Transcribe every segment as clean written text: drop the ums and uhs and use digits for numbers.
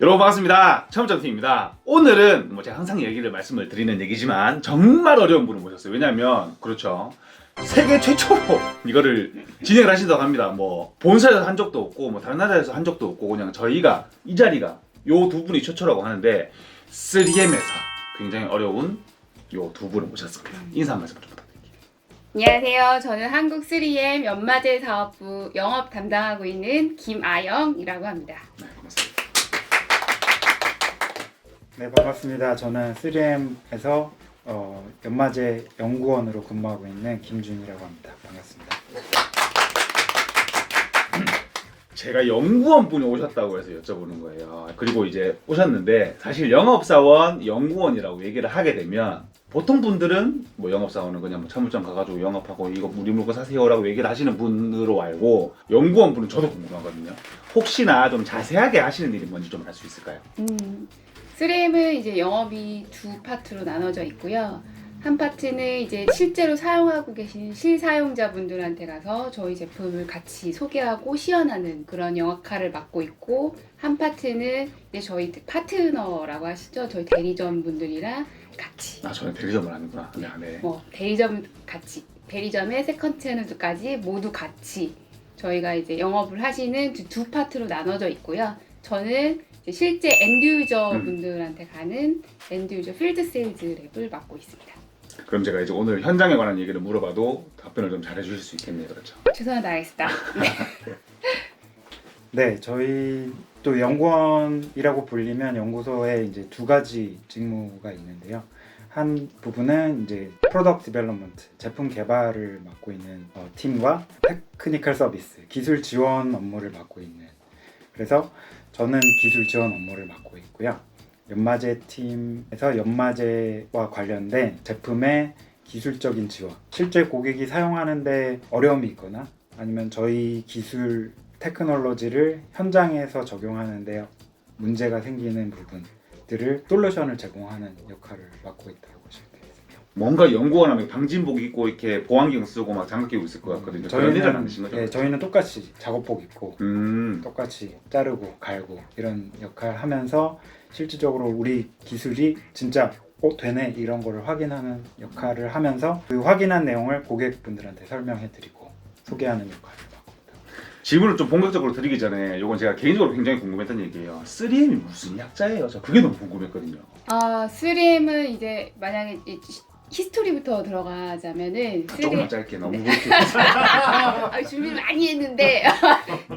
여러분 반갑습니다. 처음점팀입니다. 오늘은 제가 항상 말씀을 드리는 얘기지만 정말 어려운 분을 모셨어요. 왜냐면 그렇죠. 세계 최초로 이거를 진행을 하신다고 합니다. 본사에서 한 적도 없고 다른 나라에서 한 적도 없고 그냥 저희가 이 자리가 요 두 분이 최초라고 하는데 3M에서 굉장히 어려운 요 두 분을 모셨습니다. 인사 한 말씀 좀 부탁드릴게요. 안녕하세요. 저는 한국 3M 연마제 사업부 영업 담당하고 있는 김아영이라고 합니다. 네, 반갑습니다. 네, 반갑습니다. 저는 3M에서 연마제 연구원으로 근무하고 있는 김준이라고 합니다. 반갑습니다. 제가 연구원 분이 오셨다고 해서 여쭤보는 거예요. 그리고 이제 오셨는데 사실 영업사원, 연구원이라고 얘기를 하게 되면 보통 분들은 영업사원은 그냥 차물점 가가지고 영업하고 이거 우리 물건 사세요라고 얘기를 하시는 분으로 알고 연구원 분은 저도 궁금하거든요. 혹시나 좀 자세하게 하시는 일이 뭔지 좀 알 수 있을까요? 3M은 이제 영업이 두 파트로 나눠져 있고요. 한 파트는 이제 실제로 사용하고 계신 실사용자분들한테 가서 저희 제품을 같이 소개하고 시연하는 그런 역할을 맡고 있고, 한 파트는 이제 저희 파트너라고 하시죠. 저희 대리점 분들이랑 같이. 저는 대리점을 하는구나. 네. 대리점 같이, 대리점의 세컨드 채널까지 모두 같이 저희가 이제 영업을 하시는 두 파트로 나눠져 있고요. 저는 이제 실제 엔드유저 분들한테 가는 엔드유저 필드 세일즈 랩을 맡고 있습니다. 그럼 제가 이제 오늘 현장에 관한 얘기를 물어봐도 답변을 좀 잘해주실 수 있겠네요, 그렇죠? 최선을 다하겠습니다. 네. 네, 저희 또 연구원이라고 불리면 연구소에 이제 두 가지 직무가 있는데요. 한 부분은 이제 프로덕트 디벨롭먼트, 제품 개발을 맡고 있는 팀과 테크니컬 서비스, 기술 지원 업무를 맡고 있는, 그래서 저는 기술 지원 업무를 맡고 있고요. 연마제 팀에서 연마제와 관련된 제품의 기술적인 지원, 실제 고객이 사용하는데 어려움이 있거나 아니면 저희 기술 테크놀로지를 현장에서 적용하는데 문제가 생기는 부분들을 솔루션을 제공하는 역할을 맡고 있다고 보시면 되겠습니다. 뭔가 연구원 하면 방진복 입고 이렇게 보안경 쓰고 막 장갑 끼고 있을 것 같거든요. 그런 일은 아니신 거죠? 네, 저희는 똑같이 작업복 입고 똑같이 자르고 갈고 이런 역할 하면서 실질적으로 우리 기술이 진짜 되네 이런 거를 확인하는 역할을 하면서 그 확인한 내용을 고객분들한테 설명해드리고 소개하는 역할을 맡고 있다. 질문을 좀 본격적으로 드리기 전에 이건 제가 개인적으로 굉장히 궁금했던 얘기예요. 3M이 무슨 약자예요? 저 그게 너무 궁금했거든요. 3M은 이제 만약에 히스토리부터 들어가자면은 조금만 짧게 너무 네. 그렇게 준비를 많이 했는데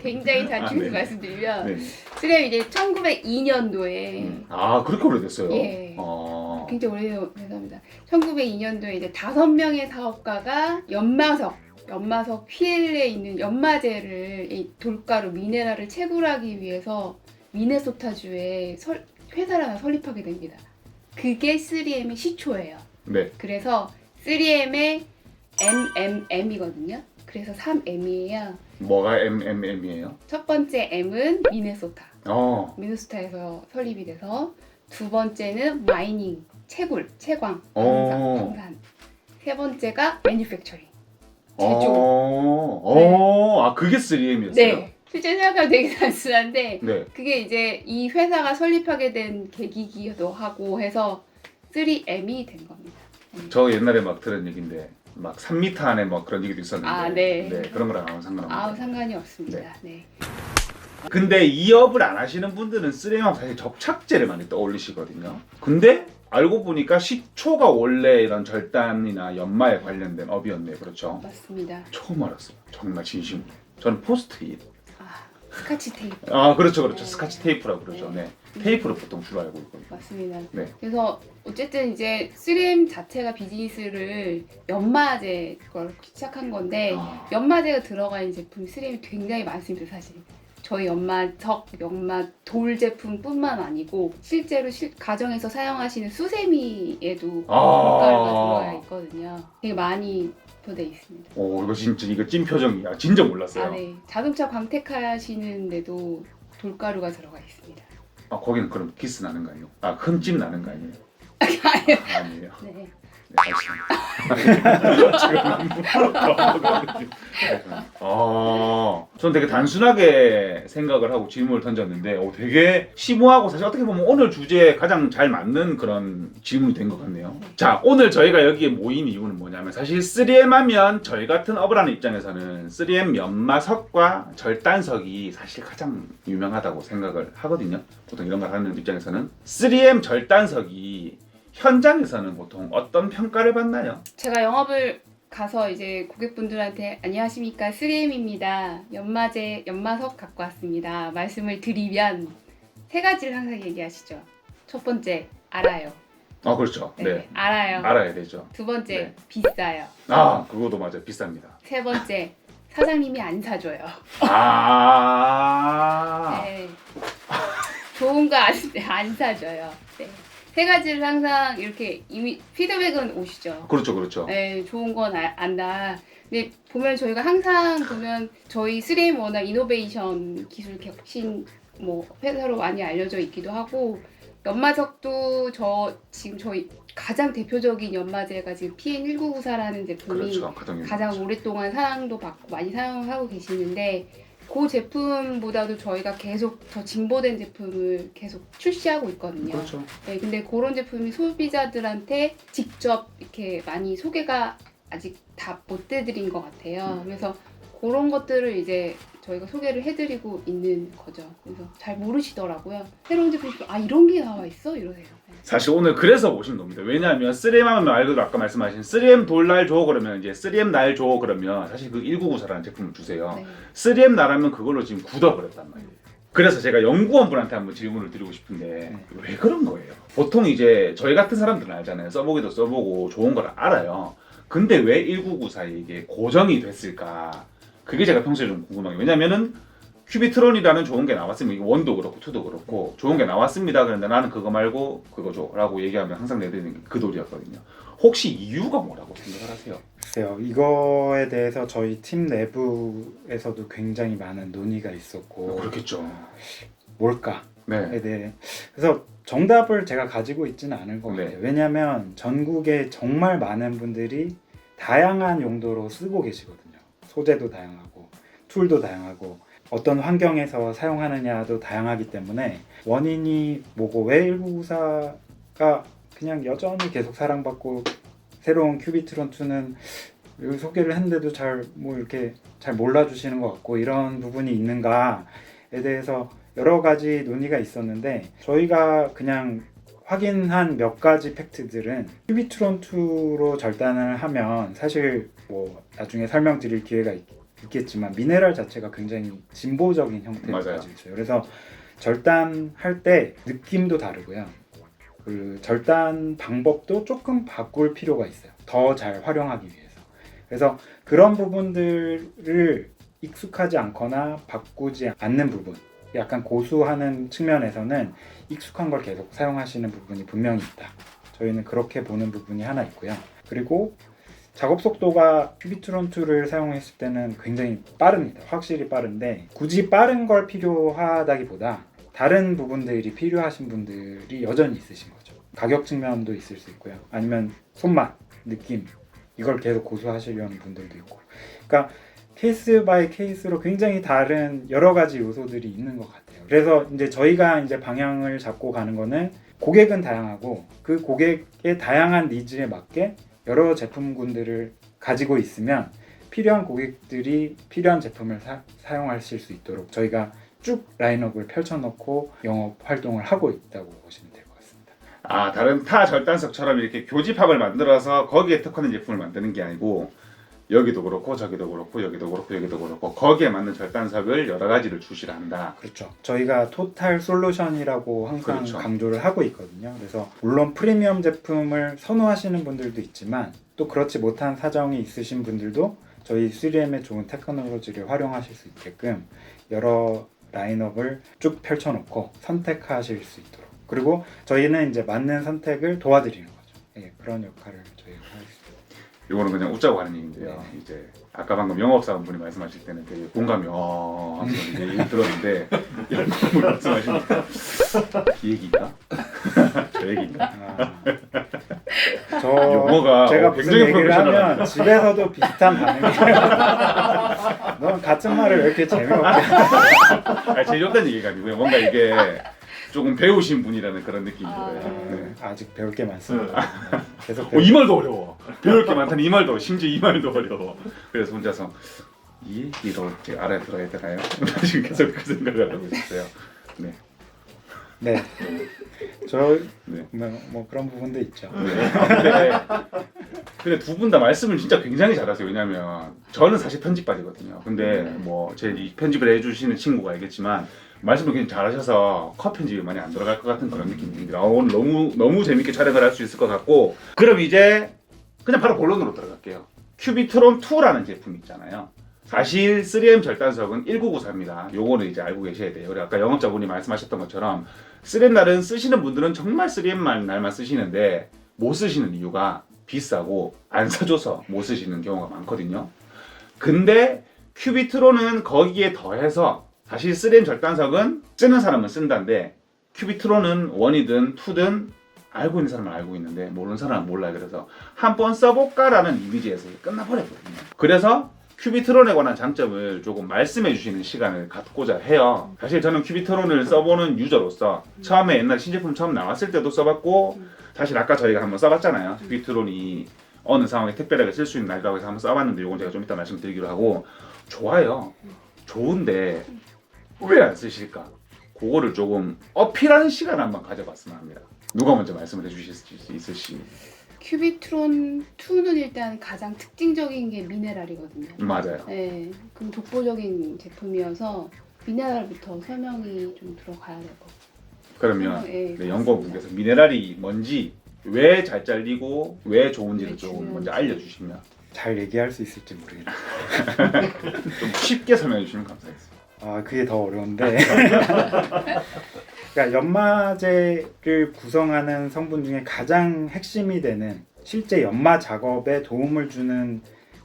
굉장히 단축해서 네. 말씀드리면 네. 3M 이제 1902년도에 그렇게 오래됐어요? 예. 굉장히 오래돼서입니다. 1902년도에 이제 5명의 사업가가 연마석 휠에 있는 연마제를 이 돌가루 미네랄을 채굴하기 위해서 미네소타주에 회사를 하나 설립하게 됩니다. 그게 3M의 시초예요. 네. 그래서 3M의 MMM이거든요. 그래서 3M이에요. 뭐가 MMM이에요? 첫 번째 M은 미네소타. 어. 미네소타에서 설립이 돼서, 두 번째는 마이닝, 채광, 방산. 세 번째가 매뉴팩처링, 제조. 그게 3M이었어요? 네. 실제 생각하면 되게 단순한데 네. 그게 이제 이 회사가 설립하게 된 계기기도 하고 해서 3M이 된 겁니다. 저 옛날에 막 들은 얘기인데 막 3m 안에 막 그런 얘기도 있었는데 네. 그런 거랑 아무 상관없는데 상관이 없습니다. 네. 근데 이 업을 안 하시는 분들은 3M하고 사실 접착제를 많이 떠올리시거든요. 근데 알고 보니까 식초가 원래 이런 절단이나 연마에 관련된 업이었네요. 그렇죠? 맞습니다. 처음 알았어요. 정말 진심으로. 저는 포스트잇. 스카치 테이프. 그렇죠. 네. 스카치 테이프라고 그러죠. 네. 테이프를 보통 주로 알고 있거든요. 맞습니다. 네. 그래서 어쨌든 이제 3M 자체가 비즈니스를 연마제 걸 시작한 건데 연마제가 들어가 있는 제품이 3M이 굉장히 많습니다. 사실 저희 연마석, 연마 돌 제품뿐만 아니고 실제로 가정에서 사용하시는 수세미에도 돌가루가 들어가 있거든요. 되게 많이 돼 있습니다. 이거 진짜 이거 찐 표정이야. 진짜 몰랐어요. 네. 자동차 광택하시는데도 돌가루가 들어가 있습니다. 거기는 그럼 기스 나는 거 아니에요? 흠집 나는 거 아니에요? 아니에요. 네. 네, 알겠습니다. 저는 되게 단순하게 생각을 하고 질문을 던졌는데 되게 심오하고 사실 어떻게 보면 오늘 주제에 가장 잘 맞는 그런 질문이 된 것 같네요. 자, 오늘 저희가 여기에 모인 이유는 뭐냐면 사실 3M 하면 저희 같은 업을 하는 입장에서는 3M 연마석과 절단석이 사실 가장 유명하다고 생각을 하거든요. 보통 이런 걸 하는 입장에서는 3M 절단석이 현장에서는 보통 어떤 평가를 받나요? 제가 영업을 가서 이제 고객분들한테 안녕하십니까 3M입니다. 연마석 갖고 왔습니다. 말씀을 드리면 세 가지를 항상 얘기하시죠. 첫 번째 알아요. 그렇죠. 네. 알아요. 알아야 되죠. 두 번째 네. 비싸요. 그거도 맞아요. 비쌉니다. 세 번째 사장님이 안 사줘요. 네. 좋은 거 안 사줘요. 네. 세 가지를 항상 이렇게 이미 피드백은 오시죠. 그렇죠. 네, 좋은 건 안다. 근데 보면 저희가 항상 보면 저희 3M 워낙 이노베이션 기술 혁신 회사로 많이 알려져 있기도 하고 연마석도 지금 저희 가장 대표적인 연마제가 지금 PN1994라는 제품이 그렇죠. 가장 오랫동안 사랑도 받고 많이 사용을 하고 계시는데 그 제품보다도 저희가 계속 더 진보된 제품을 계속 출시하고 있거든요. 그렇죠. 네, 근데 그런 제품이 소비자들한테 직접 이렇게 많이 소개가 아직 다 못 해드린 것 같아요. 그래서 그런 것들을 이제 저희가 소개를 해드리고 있는 거죠. 그래서 잘 모르시더라고요. 새로운 제품 이런 게 나와 있어? 이러세요. 네. 사실 오늘 그래서 모신 겁니다. 왜냐하면 3M 하면 말 그대로 아까 말씀하신 3M 돌날 줘 그러면 이제 3M 날 줘 그러면 사실 그 1994라는 제품을 주세요. 네. 3M 나라면 그걸로 지금 굳어버렸단 말이에요. 그래서 제가 연구원분한테 한번 질문을 드리고 싶은데 왜 그런 거예요? 보통 이제 저희 같은 사람들은 알잖아요. 써보기도 써보고 좋은 걸 알아요. 근데 왜 1994에 이게 고정이 됐을까? 그게 제가 평소에 좀 궁금해요. 왜냐면은 큐비트론이라는 좋은 게 나왔으면 이게 원도 그렇고 투도 그렇고 좋은 게 나왔습니다. 그런데 나는 그거 말고 그거 줘 라고 얘기하면 항상 내드리는 게 그 돌이었거든요. 혹시 이유가 뭐라고 생각을 하세요? 글쎄요, 이거에 대해서 저희 팀 내부에서도 굉장히 많은 논의가 있었고 그렇겠죠. 뭘까에 네. 대해 그래서 정답을 제가 가지고 있지는 않을 것 같아요. 네. 왜냐하면 전국에 정말 많은 분들이 다양한 용도로 쓰고 계시거든요. 소재도 다양하고 툴도 다양하고 어떤 환경에서 사용하느냐도 다양하기 때문에 원인이 뭐고 왜 1994가 그냥 여전히 계속 사랑받고 새로운 큐비트론 2는 여기 소개를 했는데도 이렇게 잘 몰라주시는 것 같고 이런 부분이 있는가에 대해서 여러 가지 논의가 있었는데 저희가 그냥 확인한 몇 가지 팩트들은 큐비트론 2로 절단을 하면 사실 나중에 설명드릴 기회가 있겠지만 미네랄 자체가 굉장히 진보적인 형태를 가지고 있어요. 그래서 절단할 때 느낌도 다르고요. 그 절단 방법도 조금 바꿀 필요가 있어요. 더 잘 활용하기 위해서. 그래서 그런 부분들을 익숙하지 않거나 바꾸지 않는 부분, 약간 고수하는 측면에서는 익숙한 걸 계속 사용하시는 부분이 분명히 있다. 저희는 그렇게 보는 부분이 하나 있고요. 그리고 작업 속도가 큐비트론 2를 사용했을 때는 굉장히 빠릅니다. 확실히 빠른데 굳이 빠른 걸 필요하다기보다 다른 부분들이 필요하신 분들이 여전히 있으신 거죠. 가격 측면도 있을 수 있고요. 아니면 손맛, 느낌 이걸 계속 고수하시려는 분들도 있고. 그러니까 케이스 바이 케이스로 굉장히 다른 여러 가지 요소들이 있는 것 같아요. 그래서 이제 저희가 이제 방향을 잡고 가는 거는 고객은 다양하고 그 고객의 다양한 니즈에 맞게 여러 제품군들을 가지고 있으면 필요한 고객들이 필요한 제품을 사용하실 수 있도록 저희가 쭉 라인업을 펼쳐놓고 영업 활동을 하고 있다고 보시면 될 것 같습니다. 다른 타 절단석처럼 이렇게 교집합을 만들어서 거기에 특화된 제품을 만드는 게 아니고 여기도 그렇고 저기도 그렇고 여기도 그렇고 여기도 그렇고 거기에 맞는 절단석을 여러 가지를 출시를 한다. 그렇죠. 저희가 토탈 솔루션이라고 항상 그렇죠. 강조를 하고 있거든요. 그래서 물론 프리미엄 제품을 선호하시는 분들도 있지만 또 그렇지 못한 사정이 있으신 분들도 저희 3M의 좋은 테크놀로지를 활용하실 수 있게끔 여러 라인업을 쭉 펼쳐놓고 선택하실 수 있도록, 그리고 저희는 이제 맞는 선택을 도와드리는 거죠. 예, 그런 역할을 저희가 하겠습니다. 이거는 그냥 웃자고 하는 얘기인데요. 이제 아까 방금 영업사원분이 말씀하실 때는 되게 공감이 하면서 이제 얘기 들었는데 연구분 말씀하시니까 이 얘기인가? 저 얘기인가? 저 용어가 제가 무슨 굉장히 얘기를 프로페셔널하네요. 하면 집에서도 비슷한 반응이에요. 넌 같은 말을 왜 이렇게 재미없게 아니, 재미없다는 얘기가 아니고요. 뭔가 이게 조금 배우신 분이라는 그런 느낌이 들어요. 네. 아직 배울 게 많습니다. 계속 이 말도 어려워. 배울 게 많다니 이 말도 심지어 이 말도 어려워. 그래서 혼자서 이 얘기도 이렇게 알아들어야 되나요? 지금 계속 그 생각을 하고 있어요. 네. 네. 저 네. 뭐 그런 부분도 있죠. 근데 두 분 다 말씀을 진짜 굉장히 잘하세요. 왜냐면 저는 사실 편집반이거든요. 근데 뭐 제 이 편집을 해주시는 친구가 알겠지만 말씀을 굉장히 잘하셔서 컷 편집이 많이 안 들어갈 것 같은 그런 느낌이 듭니다. 오늘 너무 재밌게 촬영을 할 수 있을 것 같고 그럼 이제 그냥 바로 본론으로 들어갈게요. 큐비트론 2라는 제품이 있잖아요. 사실 3M 절단석은 1994입니다. 요거는 이제 알고 계셔야 돼요. 그리고 아까 영업자분이 말씀하셨던 것처럼 3M 날은 쓰시는 분들은 정말 3M 날만 쓰시는데 못 쓰시는 이유가 비싸고 안 사줘서 못 쓰시는 경우가 많거든요. 근데 큐비트론은 거기에 더해서 사실 3M 절단석은 쓰는 사람은 쓴다는데 큐비트론은 1이든 2든 알고 있는 사람은 알고 있는데 모르는 사람은 몰라요. 그래서 한번 써볼까라는 이미지에서 끝나버렸거든요. 그래서 큐비트론에 관한 장점을 조금 말씀해 주시는 시간을 갖고자 해요. 사실 저는 큐비트론을 써보는 유저로서 처음에 옛날 신제품 처음 나왔을 때도 써봤고 사실 아까 저희가 한번 써봤잖아요. 큐비트론이 어느 상황에 특별하게 쓸 수 있는 날이라고 해서 한번 써봤는데 이건 제가 좀 이따 말씀드리기로 하고 좋아요. 좋은데 왜 안 쓰실까? 그거를 조금 어필하는 시간을 한번 가져봤으면 합니다. 누가 먼저 말씀을 해주실 수 있으시? 큐비트론 2는 일단 가장 특징적인 게 미네랄이거든요. 맞아요. 네, 그럼 독보적인 제품이어서 미네랄부터 설명이 좀 들어가야 될 것 같아요. 그러면 네, 네, 연구분께서 미네랄이 뭔지 왜 잘 잘리고 왜 좋은지를 왜 조금 중요한지. 먼저 알려주시면 잘 얘기할 수 있을지 모르겠네요. 좀 쉽게 설명해 주시면 감사하겠습니다. 아 그게 더 어려운데. 그러니까 연마제를 구성하는 성분 중에 가장 핵심이 되는 실제 연마 작업에 도움을 주는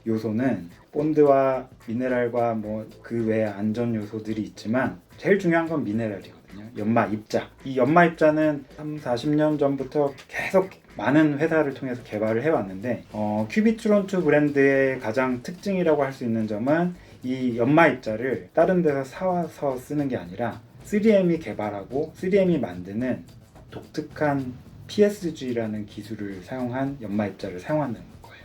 요소는 본드와 미네랄과 뭐 그 외에 안전 요소들이 있지만 제일 중요한 건 미네랄이거든요. 연마 입자. 이 연마 입자는 30-40년 전부터 계속 많은 회사를 통해서 개발을 해왔는데 큐비트론2 브랜드의 가장 특징이라고 할 수 있는 점은 이 연마 입자를 다른 데서 사와서 쓰는 게 아니라 3M이 개발하고 3M이 만드는 독특한 PSG라는 기술을 사용한 연마 입자를 사용하는 거예요.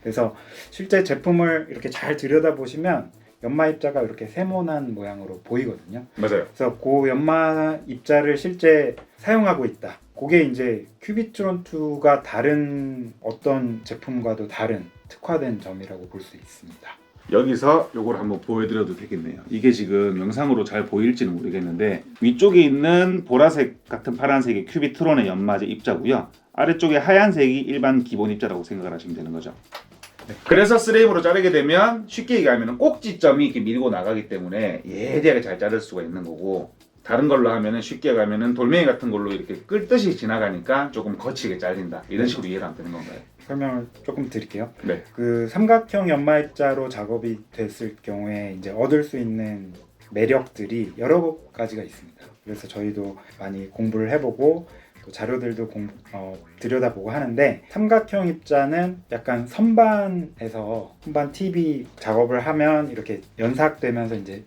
그래서 실제 제품을 이렇게 잘 들여다보시면 연마 입자가 이렇게 세모난 모양으로 보이거든요. 맞아요. 그래서 그 연마 입자를 실제 사용하고 있다. 그게 이제 큐비트론2가 다른 어떤 제품과도 다른 특화된 점이라고 볼 수 있습니다. 여기서 요걸 한번 보여드려도 되겠네요. 이게 지금 영상으로 잘 보일지는 모르겠는데 위쪽에 있는 보라색 같은 파란색이 큐비트론의 연마제 입자고요. 아래쪽에 하얀색이 일반 기본 입자라고 생각을 하시면 되는 거죠. 네. 그래서 3M으로 자르게 되면 쉽게 얘기하면 꼭지점이 이렇게 밀고 나가기 때문에 예리하게 잘 자를 수가 있는 거고 다른 걸로 하면은 쉽게 가면은 돌멩이 같은 걸로 이렇게 끌듯이 지나가니까 조금 거치게 잘린다. 이런 식으로 이해가 안 되는 건가요? 설명을 조금 드릴게요. 네. 그 삼각형 연마 입자로 작업이 됐을 경우에 이제 얻을 수 있는 매력들이 여러 가지가 있습니다. 그래서 저희도 많이 공부를 해보고 또 자료들도 들여다보고 하는데 삼각형 입자는 약간 선반에서 선반 TV 작업을 하면 이렇게 연삭되면서 이제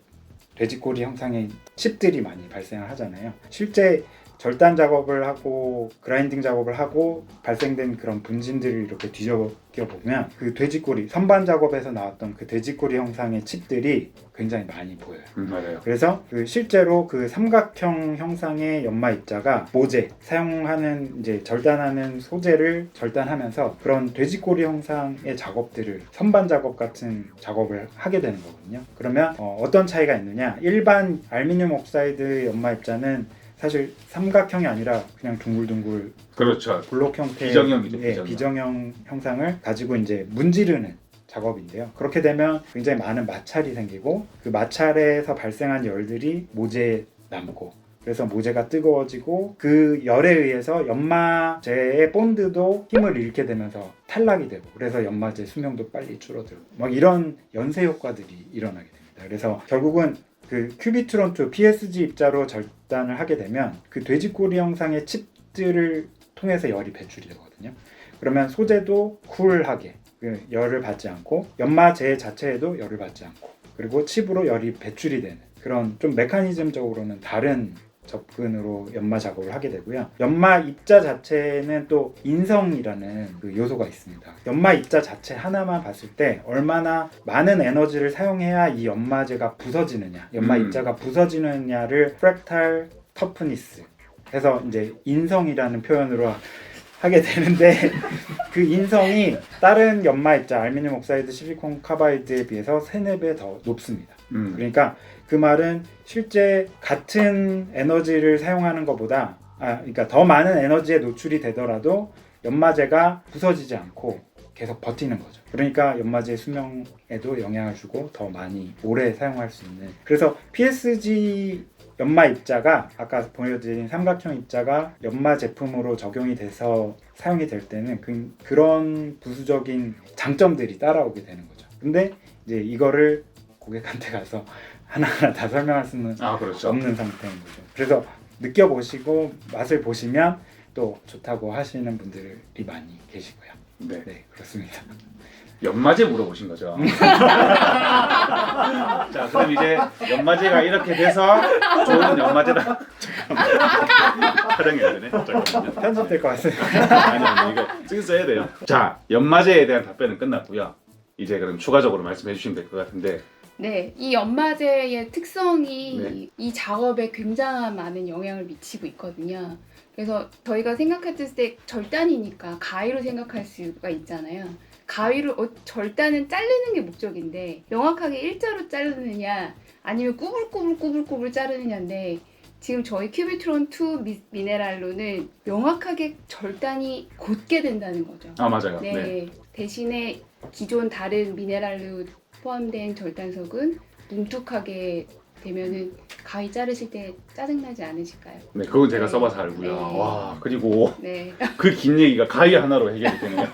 돼지꼬리 형상의 칩들이 많이 발생을 하잖아요. 실제 절단 작업을 하고 그라인딩 작업을 하고 발생된 그런 분진들을 이렇게 뒤적여 보면 그 돼지꼬리 선반 작업에서 나왔던 그 돼지꼬리 형상의 칩들이 굉장히 많이 보여요. 맞아요. 그래서 실제로 그 삼각형 형상의 연마 입자가 모재 사용하는 이제 절단하는 소재를 절단하면서 그런 돼지꼬리 형상의 작업들을 선반 작업 같은 작업을 하게 되는 거거든요. 그러면 어떤 차이가 있느냐? 일반 알루미늄 옥사이드 연마 입자는 사실 삼각형이 아니라 그냥 둥글둥글 그렇죠. 블록 형태의 비정형이죠, 예, 비정형 형상을 가지고 이제 문지르는 작업인데요. 그렇게 되면 굉장히 많은 마찰이 생기고 그 마찰에서 발생한 열들이 모재에 남고 그래서 모재가 뜨거워지고 그 열에 의해서 연마제의 본드도 힘을 잃게 되면서 탈락이 되고 그래서 연마제 수명도 빨리 줄어들고 막 이런 연쇄 효과들이 일어나게 됩니다. 그래서 결국은 그 큐비트론2 PSG 입자로 절단을 하게 되면 그 돼지꼬리 형상의 칩들을 통해서 열이 배출이 되거든요. 그러면 소재도 쿨하게 열을 받지 않고 연마제 자체에도 열을 받지 않고 그리고 칩으로 열이 배출이 되는 그런 좀 메커니즘적으로는 다른 접근으로 연마 작업을 하게 되고요. 연마 입자 자체는 또 인성이라는 그 요소가 있습니다. 연마 입자 자체 하나만 봤을 때 얼마나 많은 에너지를 사용해야 이 연마제가 부서지느냐, 연마 입자가 부서지느냐를 프랙탈 터프니스 해서 이제 인성이라는 표현으로 하게 되는데 그 인성이 다른 연마 입자 알루미늄 옥사이드 실리콘 카바이드에 비해서 3-4배 더 높습니다. 그러니까 그 말은 실제 같은 에너지를 사용하는 것보다 그러니까 더 많은 에너지에 노출이 되더라도 연마제가 부서지지 않고 계속 버티는 거죠. 그러니까 연마제 수명에도 영향을 주고 더 많이 오래 사용할 수 있는. 그래서 PSG 연마 입자가 아까 보여드린 삼각형 입자가 연마 제품으로 적용이 돼서 사용이 될 때는 그런 부수적인 장점들이 따라오게 되는 거죠. 근데 이제 이거를 고객한테 가서 하나하나 다 설명할 수는 그렇죠. 없는 상태인 거죠. 그래서 느껴보시고 맛을 보시면 또 좋다고 하시는 분들이 많이 계시고요. 네, 네, 그렇습니다. 연마제 물어보신 거죠. 자, 그럼 이제 연마제가 이렇게 돼서 좋은 연마제다. 잠깐만. 촬영해야 되네. 잠깐만요. 편집될 것 같습니다. 아니, 이거 쓰긴 써야 돼요. 자, 연마제에 대한 답변은 끝났고요. 이제 그럼 추가적으로 말씀해 주시면 될 것 같은데. 네, 이 연마제의 특성이 네. 이 작업에 굉장한 많은 영향을 미치고 있거든요. 그래서 저희가 생각했을 때 절단이니까 가위로 생각할 수가 있잖아요. 가위로 절단은 자르는 게 목적인데 명확하게 일자로 자르느냐 아니면 꾸불꾸불 자르느냐인데 지금 저희 큐비트론 2 미네랄로는 명확하게 절단이 곧게 된다는 거죠. 맞아요. 네. 네. 대신에 기존 다른 미네랄로 포함된 절단석은 뭉툭하게 되면은 가위 자르실 때 짜증나지 않으실까요? 네, 그건 제가 네. 써봐서 알고요. 네. 와, 그리고 네. 그 긴 얘기가 가위 하나로 해결이 되네요.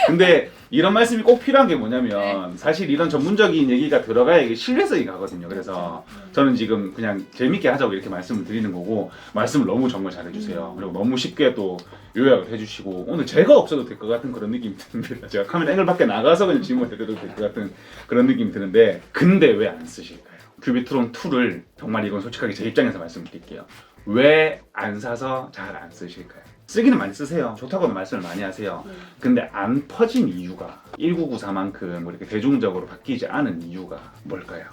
근데 이런 말씀이 꼭 필요한 게 뭐냐면 사실 이런 전문적인 얘기가 들어가야 이게 신뢰성이 가거든요. 그래서 저는 지금 그냥 재밌게 하자고 이렇게 말씀을 드리는 거고 말씀을 너무 정말 잘해주세요. 그리고 너무 쉽게 또 요약을 해주시고 오늘 제가 없어도 될 것 같은 그런 느낌이 듭니다. 제가 카메라 앵글 밖에 나가서 그냥 질문해드려도 될 것 같은 그런 느낌이 드는데 근데 왜 안 쓰실까요? 큐비트론 2를 정말 이건 솔직하게 제 입장에서 말씀드릴게요. 왜 안 사서 잘 안 쓰실까요? 쓰기는 많이 쓰세요. 좋다고는 말씀을 많이 하세요. 근데 안 퍼진 이유가 1994만큼 뭐 이렇게 대중적으로 바뀌지 않은 이유가 뭘까요?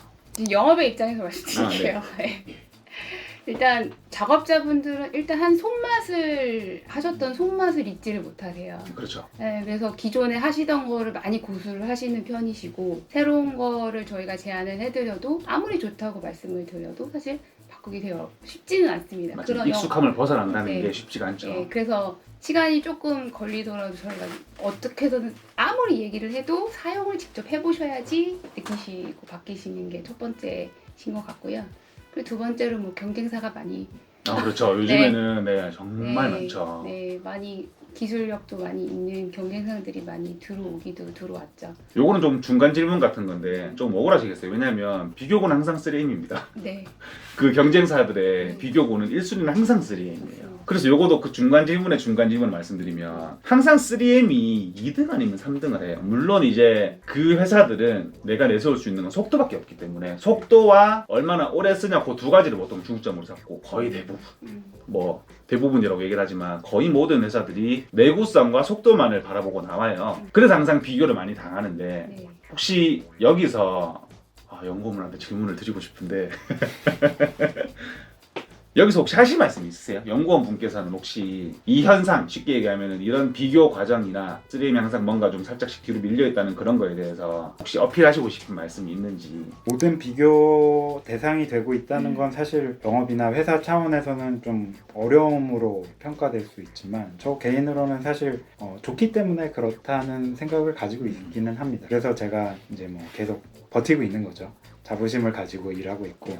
영업의 입장에서 말씀드릴게요. 네. 일단 작업자분들은 일단 한 손맛을 하셨던 손맛을 잊지를 못하세요. 그렇죠. 네, 그래서 기존에 하시던 거를 많이 고수를 하시는 편이시고 새로운 거를 저희가 제안을 해드려도 아무리 좋다고 말씀을 드려도 사실 바꾸기 되게 쉽지는 않습니다. 맞아요. 익숙함을 벗어난다는 네. 게 쉽지가 않죠. 네, 그래서 시간이 조금 걸리더라도 저희가 어떻게 해서든 아무리 얘기를 해도 사용을 직접 해보셔야지 느끼시고 바뀌시는 게 첫 번째신 것 같고요. 그리고 두 번째로 뭐 경쟁사가 많이 그렇죠. 요즘에는 네, 정말 네, 많죠. 네, 많이 기술력도 많이 있는 경쟁사들이 많이 들어왔죠. 요거는 좀 중간 질문 같은 건데 좀 억울하시겠어요. 왜냐하면 비교고는 항상 3M입니다. 네. 그 경쟁사들의 비교고는 1순위는 항상 3M이에요. 그래서 요거도 그 중간 질문을 말씀드리면 항상 3M이 2등 아니면 3등을 해요. 물론 이제 그 회사들은 내가 내세울 수 있는 건 속도밖에 없기 때문에 속도와 얼마나 오래 쓰냐 그 두 가지를 보통 중점으로 잡고 거의 대부분 뭐 대부분이라고 얘기를 하지만 거의 모든 회사들이 내구성과 속도만을 바라보고 나와요. 그래서 항상 비교를 많이 당하는데 네. 혹시 여기서 연구원분한테 질문을 드리고 싶은데 여기서 혹시 하실 말씀 있으세요? 연구원 분께서는 혹시 이 현상, 쉽게 얘기하면 이런 비교 과정이나 3M이 항상 뭔가 좀 살짝씩 뒤로 밀려있다는 그런 거에 대해서 혹시 어필하시고 싶은 말씀이 있는지. 모든 비교 대상이 되고 있다는 건 사실 영업이나 회사 차원에서는 좀 어려움으로 평가될 수 있지만 저 개인으로는 사실 좋기 때문에 그렇다는 생각을 가지고 있기는 합니다. 그래서 제가 이제 뭐 계속 버티고 있는 거죠. 자부심을 가지고 일하고 있고.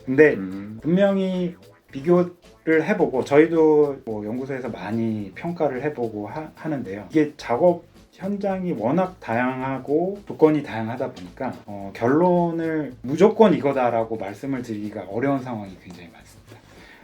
근데 분명히 비교를 해보고 저희도 뭐 연구소에서 많이 평가를 해보고 하는데요. 이게 작업 현장이 워낙 다양하고 조건이 다양하다 보니까 결론을 무조건 이거다라고 말씀을 드리기가 어려운 상황이 굉장히 많습니다.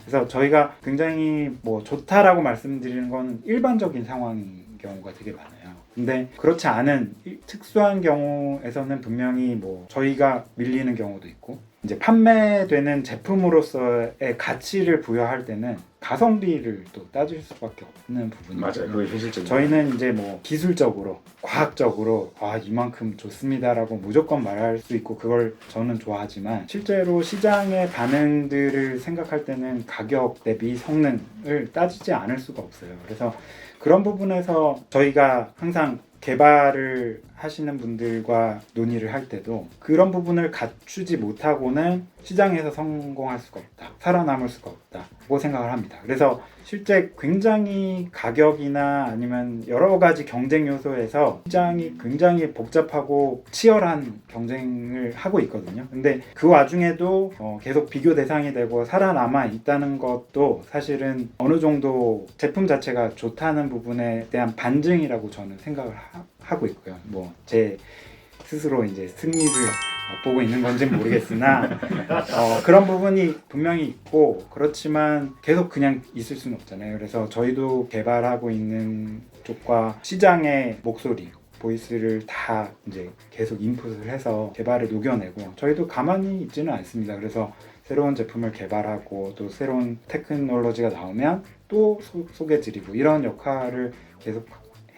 그래서 저희가 굉장히 뭐 좋다라고 말씀드리는 건 일반적인 상황인 경우가 되게 많아요. 근데 그렇지 않은 특수한 경우에서는 분명히 뭐 저희가 밀리는 경우도 있고, 이제 판매되는 제품으로서의 가치를 부여할 때는 가성비를 또 따질 수밖에 없는 부분이죠. 맞아요. 그게 현실적인. 저희는 이제 뭐 기술적으로, 과학적으로 이만큼 좋습니다라고 무조건 말할 수 있고 그걸 저는 좋아하지만, 실제로 시장의 반응들을 생각할 때는 가격 대비 성능을 따지지 않을 수가 없어요. 그래서 그런 부분에서 저희가 항상 개발을 하시는 분들과 논의를 할 때도 그런 부분을 갖추지 못하고는 시장에서 성공할 수가 없다, 살아남을 수가 없다고 생각을 합니다. 그래서 실제 굉장히 가격이나 아니면 여러 가지 경쟁 요소에서 시장이 굉장히 복잡하고 치열한 경쟁을 하고 있거든요. 근데 그 와중에도 계속 비교 대상이 되고 살아남아 있다는 것도 사실은 어느 정도 제품 자체가 좋다는 부분에 대한 반증이라고 저는 생각을 하고 있고요. 뭐 제 스스로 이제 승리를 맛보고 있는 건지는 모르겠으나 그런 부분이 분명히 있고, 그렇지만 계속 그냥 있을 수는 없잖아요. 그래서 저희도 개발하고 있는 쪽과 시장의 목소리, 보이스를 다 이제 계속 인풋을 해서 개발을 녹여내고, 저희도 가만히 있지는 않습니다. 그래서 새로운 제품을 개발하고 또 새로운 테크놀로지가 나오면 또 소개드리고, 이런 역할을 계속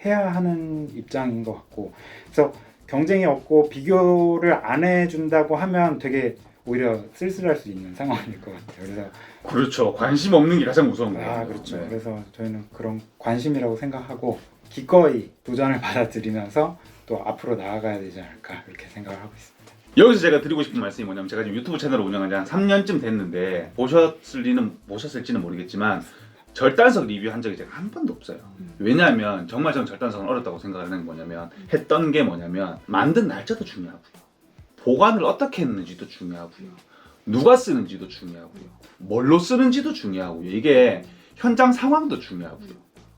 해야 하는 입장인 것 같고, 그래서 경쟁이 없고 비교를 안 해준다고 하면 되게 오히려 쓸쓸할 수 있는 상황일 것 같아요. 그래서 그렇죠. 관심 없는 게 가장 무서운 거예요. 그렇죠. 네. 그래서 저희는 그런 관심이라고 생각하고 기꺼이 도전을 받아들이면서 또 앞으로 나아가야 되지 않을까, 그렇게 생각을 하고 있습니다. 여기서 제가 드리고 싶은 말씀이 뭐냐면, 제가 지금 유튜브 채널을 운영한 지 한 3년쯤 됐는데 보셨을지는 모르겠지만 절단석 리뷰한 적이 제가 한 번도 없어요. 왜냐하면 정말 저는 절단석은 어렵다고 생각하는 게 뭐냐면, 했던 게 뭐냐면 만든 날짜도 중요하고요, 보관을 어떻게 했는지도 중요하고요, 누가 쓰는지도 중요하고요, 뭘로 쓰는지도 중요하고요, 이게 현장 상황도 중요하고요,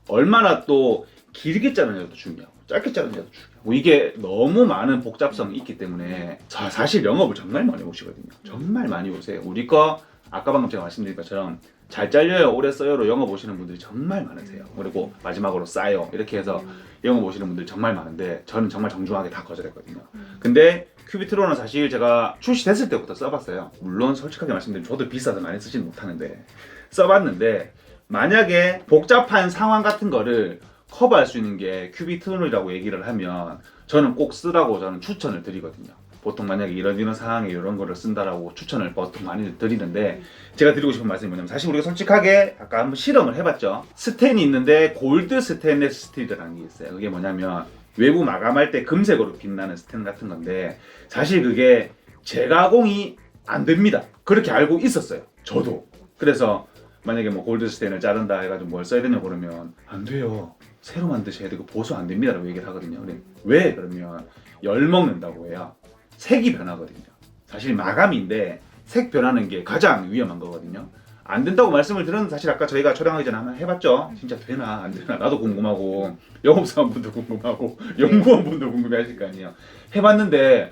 얼마나 또 길게 자르냐도 중요하고 짧게 자르냐도 중요하고, 이게 너무 많은 복잡성이 있기 때문에 사실 영업을 정말 많이 오시거든요. 정말 많이 오세요. 우리 거 아까 방금 제가 말씀드린 것처럼 잘 잘려요, 오래 써요로 영업 오시는 분들이 정말 많으세요. 그리고 마지막으로 싸요, 이렇게 해서 영업 오시는 분들이 정말 많은데, 저는 정말 정중하게 다 거절했거든요. 근데 큐비트론은 사실 제가 출시됐을 때부터 써봤어요. 물론 솔직하게 말씀드리면 저도 비싸서 많이 쓰지는 못하는데 써봤는데, 만약에 복잡한 상황 같은 거를 커버할 수 있는 게 큐비트론이라고 얘기를 하면 저는 꼭 쓰라고 저는 추천을 드리거든요. 보통 만약에 이런 상황에 이런 거를 쓴다라고 추천을 보통 많이 드리는데, 제가 드리고 싶은 말씀이 뭐냐면, 사실 우리가 솔직하게 아까 한번 실험을 해봤죠. 스텐이 있는데 골드 스테인레스 스틸이라는 게 있어요. 그게 뭐냐면 외부 마감할 때 금색으로 빛나는 스텐 같은 건데, 사실 그게 재가공이 안 됩니다. 그렇게 알고 있었어요, 저도. 그래서 만약에 뭐 골드 스텐을 자른다 해가지고 뭘 써야 되냐고 그러면 안 돼요, 새로 만드셔야 되고 보수 안 됩니다 라고 얘기를 하거든요. 왜? 그러면 열 먹는다고 해요. 색이 변하거든요. 사실 마감인데 색 변하는 게 가장 위험한 거거든요. 안 된다고 말씀을 드렸는데, 사실 아까 저희가 촬영하기 전에 한번 해봤죠. 진짜 되나 안 되나 나도 궁금하고, 영업사원분도 궁금하고, 연구원분도 궁금해하실 거 아니에요. 해봤는데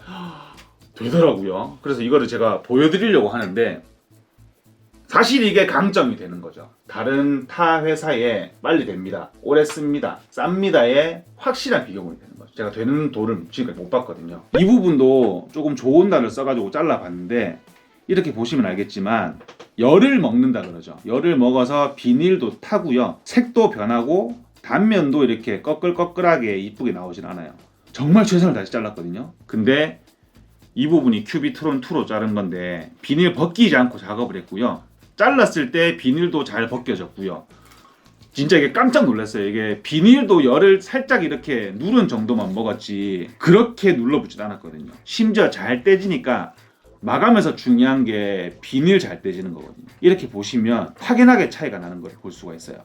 되더라고요. 그래서 이거를 제가 보여드리려고 하는데, 사실 이게 강점이 되는 거죠. 다른 타 회사에 빨리 됩니다, 오래 씁니다, 쌉니다의 확실한 비교본이 되는 거죠. 제가 되는 돌을 지금까지 못 봤거든요. 이 부분도 조금 좋은 단을 써가지고 잘라봤는데, 이렇게 보시면 알겠지만 열을 먹는다 그러죠. 열을 먹어서 비닐도 타고요, 색도 변하고 단면도 이렇게 꺼끌꺼끌하게 이쁘게 나오진 않아요. 정말 최선을 다해서 잘랐거든요. 근데 이 부분이 큐비트론 2로 자른 건데 비닐 벗기지 않고 작업을 했고요. 잘랐을 때 비닐도 잘 벗겨졌고요. 진짜 이게 깜짝 놀랐어요. 이게 비닐도 열을 살짝 이렇게 누른 정도만 먹었지 그렇게 눌러붙지도 않았거든요. 심지어 잘 떼지니까, 마감에서 중요한 게 비닐 잘 떼지는 거거든요. 이렇게 보시면 확연하게 차이가 나는 걸 볼 수가 있어요.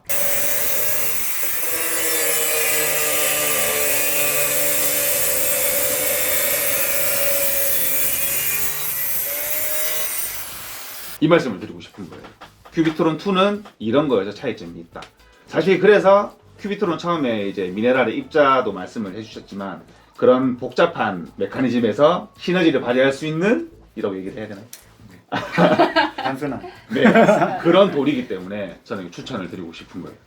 이 말씀을 드리고 싶은 거예요. 큐비트론 2는 이런 거에서 차이점이 있다. 사실 그래서 큐비트론 처음에 이제 미네랄의 입자도 말씀을 해주셨지만, 그런 복잡한 메커니즘에서 시너지를 발휘할 수 있는, 이라고 얘기를 해야 되나요? 단순한. 네, 그런 돌이기 때문에 저는 추천을 드리고 싶은 거예요.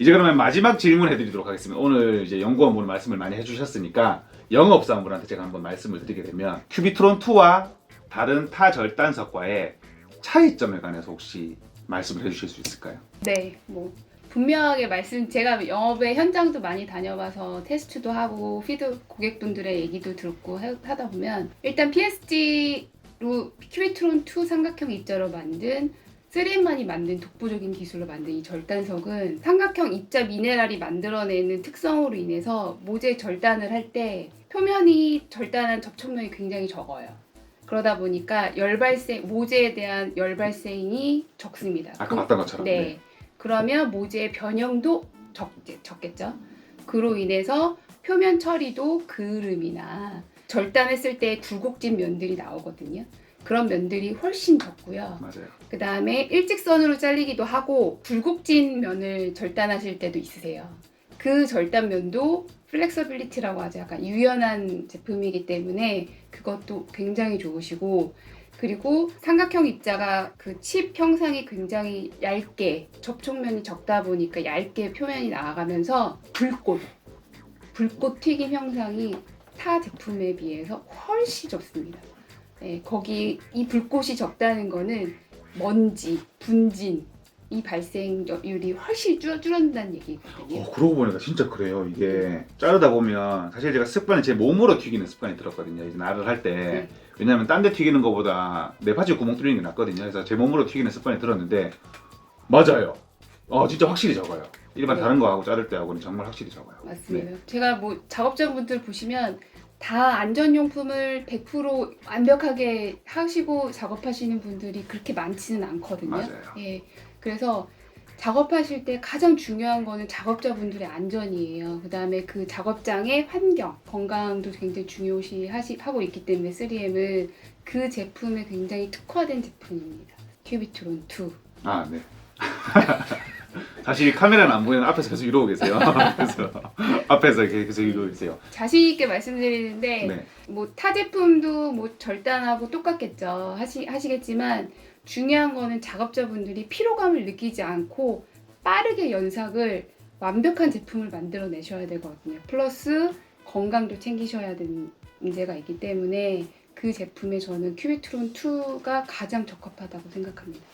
이제 그러면 마지막 질문 해드리도록 하겠습니다. 오늘 이제 연구원분 말씀을 많이 해주셨으니까 영업사원분한테 제가 한번 말씀을 드리게 되면 큐비트론 2와 다른 타 절단석과의 차이점에 관해서 혹시 말씀을 해주실 수 있을까요? 네, 뭐 분명하게 제가 영업의 현장도 많이 다녀봐서 테스트도 하고 고객분들의 얘기도 듣고 하다 보면 일단 PSG로 큐비트론 2 삼각형 입자로 만든 3M만이 만든 독보적인 기술로 만든 이 절단석은 삼각형 입자 미네랄이 만들어내는 특성으로 인해서 모재 절단을 할 때 표면이 절단한 접촉면이 굉장히 적어요. 그러다 보니까 모재에 대한 열 발생이 적습니다. 아까 봤던 것처럼. 네. 그러면 모재의 변형도 적겠죠. 그로 인해서 표면 처리도 그을음이나 절단했을 때 굴곡진 면들이 나오거든요. 그런 면들이 훨씬 적고요. 맞아요. 그 다음에 일직선으로 잘리기도 하고 굴곡진 면을 절단하실 때도 있으세요. 그 절단면도 플렉서빌리티라고 하죠. 약간 유연한 제품이기 때문에 그것도 굉장히 좋으시고, 그리고 삼각형 입자가 그 칩 형상이 굉장히 얇게 접촉면이 적다 보니까 얇게 표면이 나아가면서 불꽃 튀김 형상이 타 제품에 비해서 훨씬 적습니다. 네, 거기 이 불꽃이 적다는 거는 먼지, 분진 이 발생률이 훨씬 줄어든다는 얘기거든요. 그러고 보니까 진짜 그래요. 이게 자르다 보면 사실 제가 제 몸으로 튀기는 습관이 들었거든요. 이제 나를 할 때. 네. 왜냐면 딴 데 튀기는 것보다 내 바지에 구멍 뚫리는 게 낫거든요. 그래서 제 몸으로 튀기는 습관이 들었는데 맞아요. 진짜 확실히 적어요. 일반 네. 다른 거하고 자를 때하고는 정말 확실히 적어요. 맞습니다. 네. 제가 뭐 작업자분들 보시면 다 안전용품을 100% 완벽하게 하시고 작업하시는 분들이 그렇게 많지는 않거든요. 맞아요. 예, 그래서 작업하실 때 가장 중요한 거는 작업자분들의 안전이에요. 그 다음에 그 작업장의 환경, 건강도 굉장히 중요시하고 있기 때문에 3M은 그 제품에 굉장히 특화된 제품입니다. 큐비트론 2. 아, 네. 사실 카메라는 안 보이는 앞에서 계속 이러고 계세요. 그래서 앞에서 계속 이러고 계세요. 자신 있게 말씀드리는데 네. 뭐 타 제품도 뭐 절단하고 똑같겠죠. 하시겠지만 중요한 거는 작업자분들이 피로감을 느끼지 않고 빠르게 연삭을 완벽한 제품을 만들어 내셔야 되거든요. 플러스 건강도 챙기셔야 되는 문제가 있기 때문에 그 제품에 저는 큐비트론 2가 가장 적합하다고 생각합니다.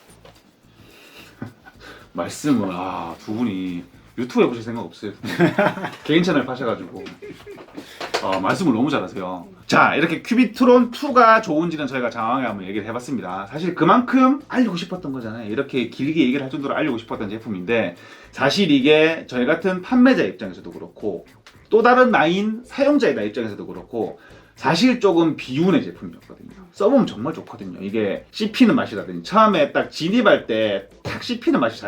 말씀을 두 분이 유튜브에 보실 생각 없어요? 개인 채널 파셔가지고 말씀을 너무 잘하세요. 자, 이렇게 큐비트론 2가 좋은지는 저희가 장황하게 한번 얘기를 해봤습니다. 사실 그만큼 알리고 싶었던 거잖아요. 이렇게 길게 얘기를 할 정도로 알리고 싶었던 제품인데 사실 이게 저희 같은 판매자 입장에서도 그렇고 또 다른 라인 사용자의 입장에서도 그렇고 사실 조금 비운의 제품이었거든요. 써보면 정말 좋거든요. 이게 씹히는 맛이라든지 처음에 딱 진입할 때 탁 씹히는 맛이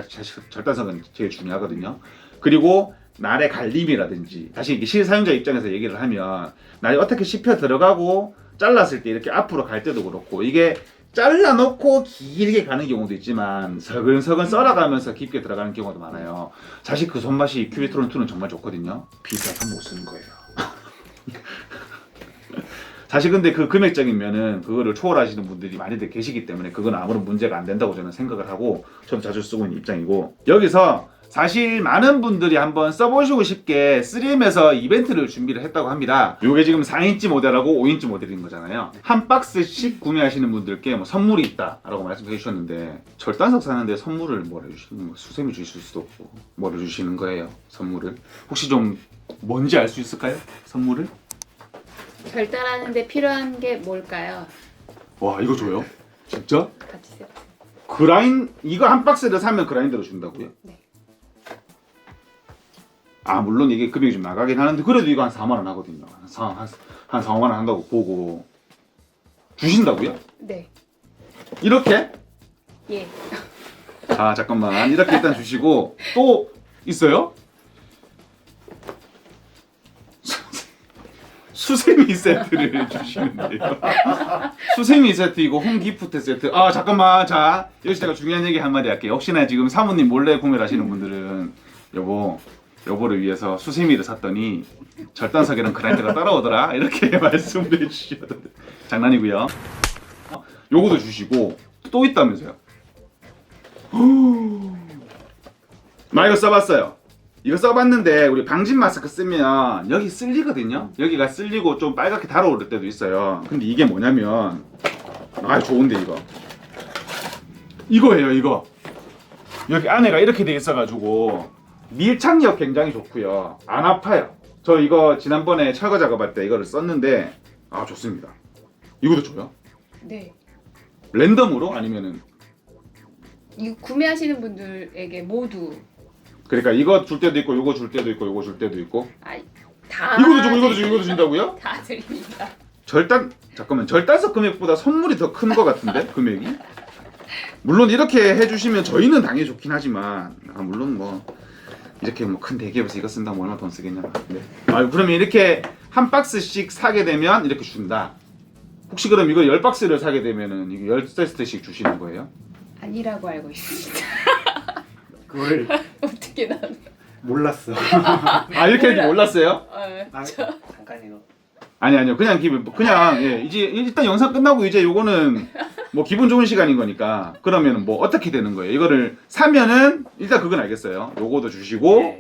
절단석은 제일 중요하거든요. 그리고 날의 갈림이라든지 다시 이게 실사용자 입장에서 얘기를 하면 날이 어떻게 씹혀 들어가고 잘랐을 때 이렇게 앞으로 갈 때도 그렇고 이게 잘라놓고 길게 가는 경우도 있지만 서근서근 썰어가면서 깊게 들어가는 경우도 많아요. 사실 그 손맛이 큐비트론 2는 정말 좋거든요. 비싸서 못 쓰는 거예요. 사실 근데 그 금액적인 면은 그거를 초월하시는 분들이 많이들 계시기 때문에 그건 아무런 문제가 안 된다고 저는 생각을 하고 저도 자주 쓰고 있는 입장이고, 여기서 사실 많은 분들이 한번 써보시고 싶게 3M에서 이벤트를 준비를 했다고 합니다. 이게 지금 4인치 모델하고 5인치 모델인 거잖아요. 한 박스씩 구매하시는 분들께 뭐 선물이 있다라고 말씀해 주셨는데 절단석 사는데 선물을 뭐라 주시는 거예요? 수세미 주실 수도 없고 뭐라 주시는 거예요? 선물을 혹시 좀 뭔지 알 수 있을까요? 선물을? 절단하는데 필요한 게 뭘까요? 와, 이거 줘요? 진짜? 같이 세트. 이거 한 박스를 사면 그라인더로 준다고요? 네. 물론 이게 금액이 좀 나가긴 하는데 그래도 이거 한 4만 원 하거든요. 한 4, 5만 원 한다고 보고 주신다고요? 네. 이렇게? 예. 자, 잠깐만. 이렇게 일단 주시고 또 있어요? 수세미 세트를 주시는데요. 수세미 세트 이거 홈기프트 세트. 잠깐만. 자, 여기서 제가 중요한 얘기 한마디 할게요. 혹시나 지금 사모님 몰래 구매를 하시는 분들은 여보를 위해서 수세미를 샀더니 절단석이랑 그라인더가 따라오더라 이렇게 말씀을 해주셔야 돼요. 장난이고요. 요거도 주시고 또 있다면서요. 나 이거 써봤어요. 이거 써봤는데 우리 방진 마스크 쓰면 여기 쓸리거든요. 여기가 쓸리고 좀 빨갛게 달아오를 때도 있어요. 근데 이게 뭐냐면 아 좋은데 이거예요. 이거 여기 안에가 이렇게 돼 있어가지고 밀착력 굉장히 좋고요. 안 아파요. 저 이거 지난번에 철거 작업할 때 이거를 썼는데 아 좋습니다. 이것도 줘요? 네. 랜덤으로 아니면은 이거 구매하시는 분들에게 모두 그러니까 이거 줄 때도 있고 요거 줄 때도 있고 요거 줄 때도 있고 다 이것도 주고 이것도 주고 이것도 준다고요? 다 드립니다. 절단석 금액보다 선물이 더 큰 것 같은데 금액이? 물론 이렇게 해주시면 저희는 당연히 좋긴 하지만 물론 뭐 이렇게 뭐 큰 대기업에서 이거 쓴다면 얼마 돈 쓰겠냐. 네. 그러면 이렇게 한 박스씩 사게 되면 이렇게 준다. 혹시 그럼 이거 10박스를 사게 되면은 이게 10세트씩 주시는 거예요? 아니라고 알고 있습니다. 그걸 어떻게 나? 몰랐어. 이렇게 할줄 몰랐어요? 잠깐 이거. 아니요 그냥 예, 이제 일단 영상 끝나고 이제 요거는 뭐 기분 좋은 시간인 거니까 그러면 뭐 어떻게 되는 거예요? 이거를 사면은 일단 그건 알겠어요. 요거도 주시고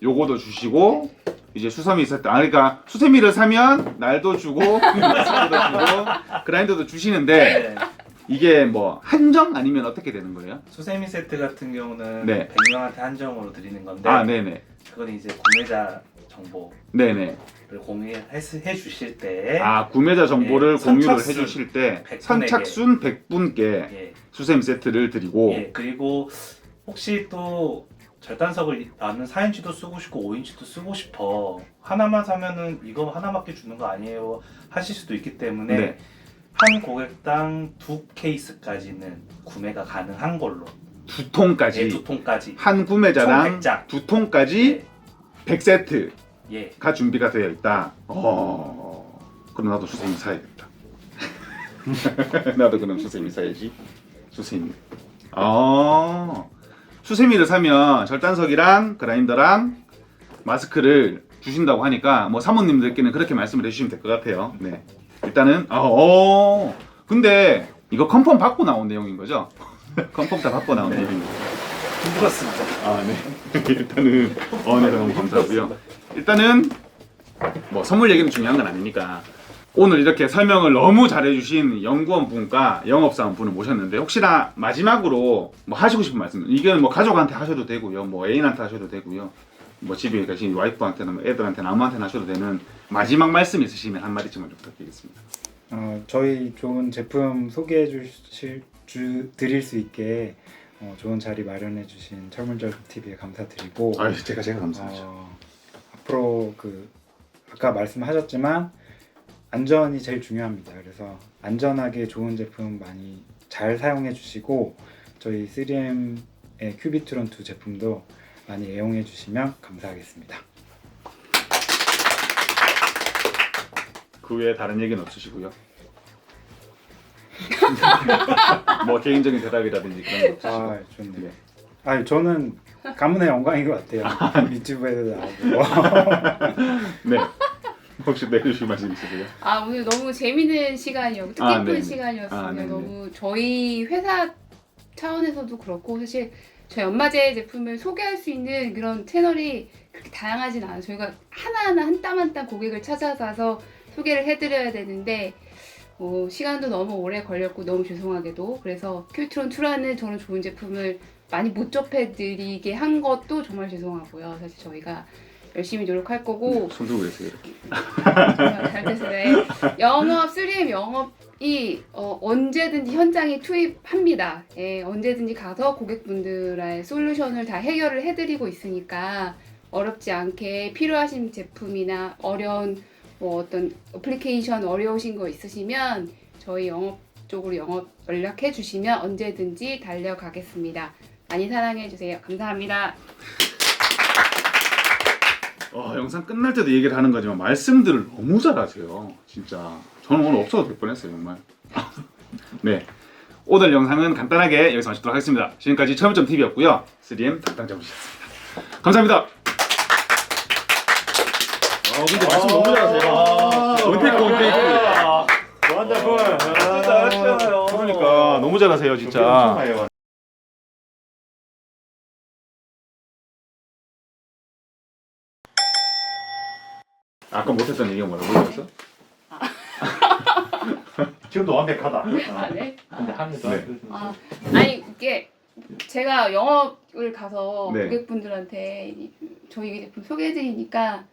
요거도 주시고 이제 수세미 있을 때 그러니까 수세미를 사면 날도 주고 마스크도 주고 그라인더도 주시는데 이게 뭐 한정 아니면 어떻게 되는 거예요? 수세미 세트 같은 경우는 네. 100명한테 한정으로 드리는 건데 네네 그건 이제 구매자 정보를 네네 공유해 주실 때 구매자 정보를 예, 공유를 선착순 해주실 때 100분에게. 선착순 100분께 예, 수세미 세트를 드리고 예, 그리고 혹시 또 절단석을 나는 4인치도 쓰고 싶고 5인치도 쓰고 싶어 하나만 사면은 이거 하나밖에 주는 거 아니에요 하실 수도 있기 때문에 네. 한 고객당 2케이스까지는 구매가 가능한 걸로 두 통까지 예, 2통까지 한 구매자당 총 100장. 두 통까지 100세트가 예, 준비가 되어 있다. 그럼 나도 수세미 사야겠다. 나도 그럼 수세미 사야지. 수세미. 수세미를 사면 절단석이랑 그라인더랑 마스크를 주신다고 하니까 뭐 사모님들께는 그렇게 말씀을 해주시면 될 것 같아요. 네. 일단은 근데 이거 컨펌 받고 나온 내용인 거죠? 컨펌 다 받고 나온 내용입니다. 힘들었습니다. 네. 일단은 네, 너무 감사하고요. 일단은 뭐 선물 얘기는 중요한 건 아니니까 오늘 이렇게 설명을 너무 잘해주신 연구원 분과 영업사원 분을 모셨는데 혹시나 마지막으로 뭐 하시고 싶은 말씀 이건 뭐 가족한테 하셔도 되고요, 뭐 애인한테 하셔도 되고요, 뭐 집에 계신 와이프한테나 뭐 애들한테나 아무한테나 하셔도 되는 마지막 말씀 있으시면 한 마디쯤만 좀 부탁드리겠습니다. 저희 좋은 제품 소개해 드릴 수 있게 좋은 자리 마련해 주신 철물점 TV에 감사드리고 제가 감사하죠. 앞으로 아까 말씀하셨지만 안전이 제일 중요합니다. 그래서 안전하게 좋은 제품 많이 잘 사용해 주시고 저희 3M의 큐비트론 2 제품도 많이 애용해 주시면 감사하겠습니다. 그 외에 다른 얘기는 없으시고요. 뭐 개인적인 대답이라든지 그런 거 없으시고. 좋네요. 네. 저는 가문의 영광인 것 같아요. 유튜브에도 나오고. 네. 혹시 내주실 말씀 있으세요? 오늘 너무 재밌는 시간이었고 뜻깊은 네네. 시간이었습니다. 네네. 너무 저희 회사 차원에서도 그렇고 사실 저희 연마제 제품을 소개할 수 있는 그런 채널이 그렇게 다양하진 않아요. 저희가 하나하나 한 땀 한 땀 고객을 찾아가서 소개를 해드려야 되는데 시간도 너무 오래 걸렸고 너무 죄송하게도 그래서 큐트론2라는 저는 좋은 제품을 많이 못 접해드리게 한 것도 정말 죄송하고요. 사실 저희가 열심히 노력할 거고 손 들고 계세요 이렇게. 정말 잘 됐어요. 영업 3M 영업이 언제든지 현장에 투입합니다. 예, 언제든지 가서 고객분들의 솔루션을 다 해결을 해드리고 있으니까 어렵지 않게 필요하신 제품이나 어려운 어떤 어플리케이션 어려우신 거 있으시면 저희 영업 쪽으로 영업 연락해 주시면 언제든지 달려가겠습니다. 많이 사랑해 주세요. 감사합니다. 영상 끝날 때도 얘기를 하는 거지만 말씀들을 너무 잘하세요. 진짜 저는 오늘 없어도 될 뻔했어요 정말. 네, 오늘 영상은 간단하게 여기서 마치도록 하겠습니다. 지금까지 철물점 TV였고요. 3M 담당 잡으셨습니다. 감사합니다. 근데 말씀 너무 잘하세요. 원테이크. 원더풀. 잘하시잖아요. 그러니까 너무 잘하세요 진짜. 아까 못했던 얘기가 뭐라고요? 지금도 완벽하다. 아, 네. 근데 하면서 네. 아니 이게 제가 영업을 가서 네. 고객분들한테 저희 제품 소개해드리니까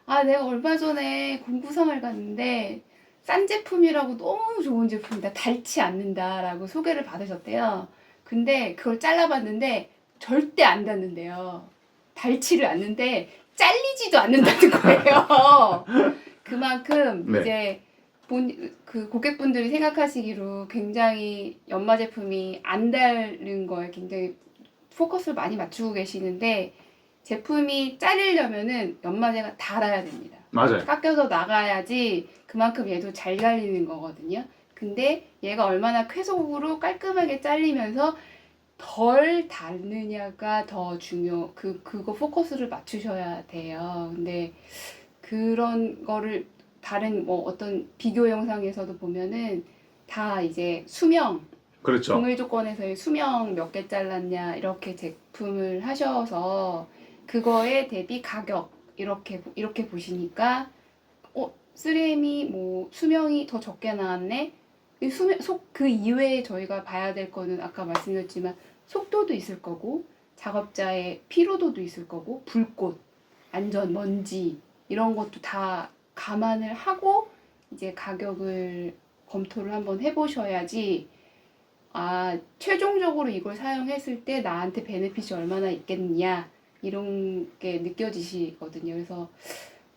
아 내가 얼마 전에 공구상을 갔는데 싼 제품이라고 너무 좋은 제품이다 닳지 않는다라고 소개를 받으셨대요. 근데 그걸 잘라봤는데 절대 안 닿는데요. 닳지를 않는데 잘리지도 않는다는 거예요. 그만큼 네. 이제 그 고객분들이 생각하시기로 굉장히 연마 제품이 안 닳는 거에 굉장히 포커스를 많이 맞추고 계시는데 제품이 잘리려면은 연마제가 닳아야 됩니다. 맞아요. 깎여서 나가야지 그만큼 얘도 잘 갈리는 거거든요. 근데 얘가 얼마나 쾌속으로 깔끔하게 잘리면서 덜 닳느냐가 더 그거 포커스를 맞추셔야 돼요. 근데 그런 거를 다른 뭐 어떤 비교 영상에서도 보면은 다 이제 수명, 그렇죠. 동일 조건에서의 수명 몇 개 잘랐냐 이렇게 제품을 하셔서 그거에 대비 가격 이렇게 보시니까 3M이 뭐 수명이 더 적게 나왔네. 그 이외에 저희가 봐야 될 거는 아까 말씀드렸지만 속도도 있을 거고 작업자의 피로도도 있을 거고 불꽃, 안전, 먼지 이런 것도 다 감안을 하고 이제 가격을 검토를 한번 해보셔야지 최종적으로 이걸 사용했을 때 나한테 베네핏이 얼마나 있겠느냐 이런 게 느껴지시거든요. 그래서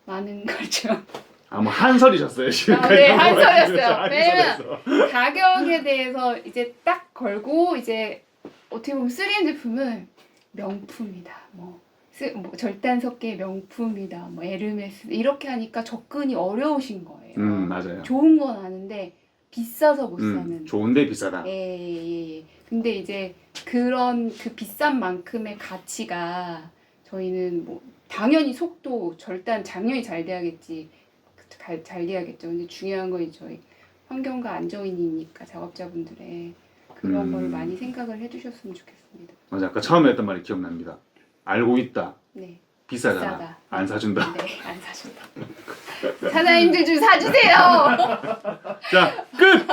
많은 걸좀 뭐 한설이셨어요 지금까지. 네, 한설이었어요. 한설이었어. 가격에 대해서 이제 딱 걸고 이제 어떻게 보면 3M 제품은 명품이다. 뭐 절단석계 명품이다. 뭐 에르메스 이렇게 하니까 접근이 어려우신 거예요. 맞아요. 좋은 건 아는데 비싸서 못 사는. 좋은데 비싸다. 예. 근데 이제 그런 그 비싼 만큼의 가치가 저희는 뭐 당연히 속도 절단 당연히 잘 돼야겠지. 잘 돼야겠죠. 근데 중요한 건 저희 환경과 안전이니까 작업자분들의 그런 걸 많이 생각을 해주셨으면 좋겠습니다. 맞아. 아까 처음에 했던 말이 기억납니다. 알고 있다. 네. 비싸잖아. 비싸다. 안 사준다. 네, 안 사준다. 사장님들 좀 사주세요. 자, 끝!